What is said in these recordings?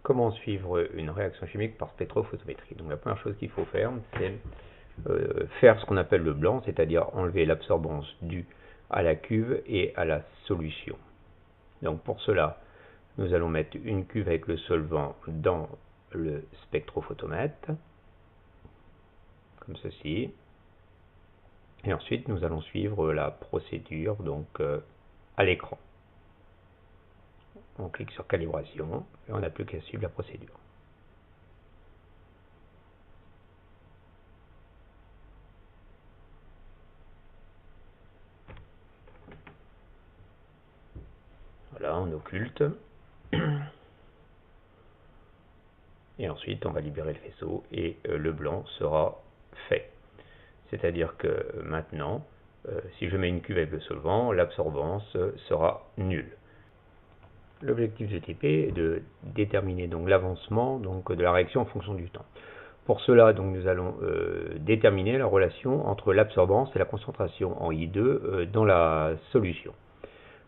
comment suivre une réaction chimique par spectrophotométrie. Donc la première chose qu'il faut faire, c'est faire ce qu'on appelle le blanc, c'est-à-dire enlever l'absorbance due à la cuve et à la solution. Donc pour cela, nous allons mettre une cuve avec le solvant dans le spectrophotomètre, comme ceci. Et ensuite, nous allons suivre la procédure donc à l'écran. On clique sur calibration et on n'a plus qu'à suivre la procédure. Voilà, on occulte. Et ensuite, on va libérer le faisceau et le blanc sera fait. C'est-à-dire que maintenant, si je mets une cuve avec le solvant, l'absorbance sera nulle. L'objectif de TP est de déterminer donc l'avancement de la réaction en fonction du temps. Pour cela, donc, nous allons déterminer la relation entre l'absorbance et la concentration en I2 dans la solution.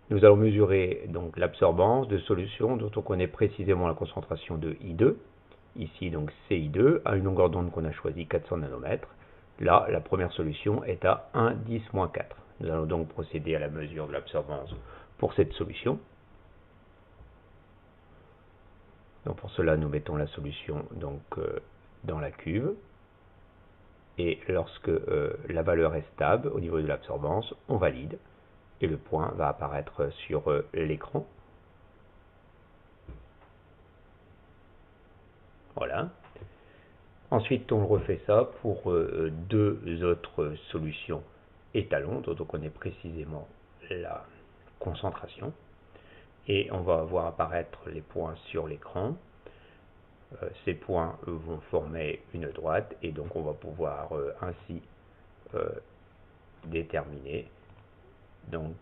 Nous allons mesurer donc l'absorbance de solution dont on connaît précisément la concentration de I2, ici donc CI2, à une longueur d'onde qu'on a choisie 400 nanomètres. Là, la première solution est à 1,10-4. Nous allons donc procéder à la mesure de l'absorbance pour cette solution. Donc pour cela, nous mettons la solution donc, dans la cuve. Et lorsque la valeur est stable au niveau de l'absorbance, on valide. Et le point va apparaître sur l'écran. Voilà. Ensuite, on refait ça pour deux autres solutions étalons, dont on connaît précisément la concentration. Et on va voir apparaître les points sur l'écran. Ces points vont former une droite et donc on va pouvoir ainsi déterminer donc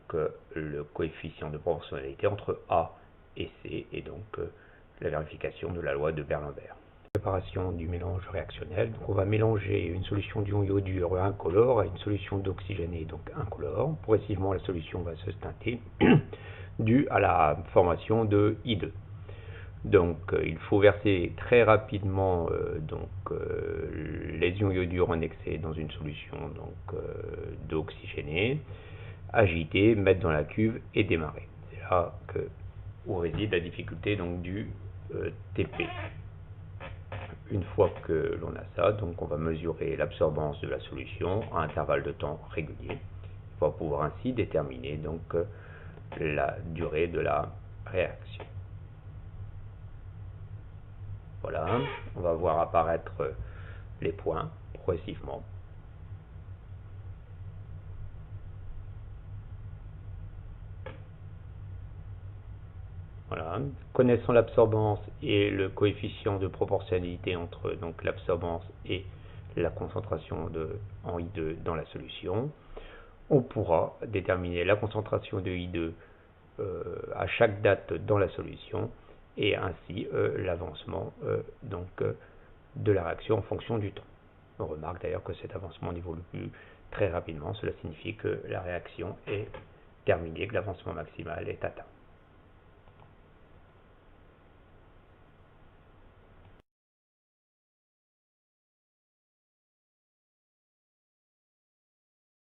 le coefficient de proportionnalité entre A et C et donc la vérification de la loi de Berlambert. Préparation du mélange réactionnel. Donc on va mélanger une solution d'ion iodure incolore à une solution d'oxygéné donc incolore. Progressivement la solution va se teinter due à la formation de I2. Donc il faut verser très rapidement les ions iodure en excès dans une solution d'oxygéné, agiter, mettre dans la cuve et démarrer. C'est là où réside la difficulté donc, du TP. Une fois que l'on a ça, donc on va mesurer l'absorbance de la solution à intervalles de temps réguliers. On va pouvoir ainsi déterminer donc la durée de la réaction. Voilà, on va voir apparaître les points progressivement. Voilà. Connaissant l'absorbance et le coefficient de proportionnalité entre l'absorbance et la concentration en I2 dans la solution, on pourra déterminer la concentration de I2 à chaque date dans la solution et ainsi l'avancement de la réaction en fonction du temps. On remarque d'ailleurs que cet avancement n'évolue plus très rapidement, cela signifie que la réaction est terminée, que l'avancement maximal est atteint.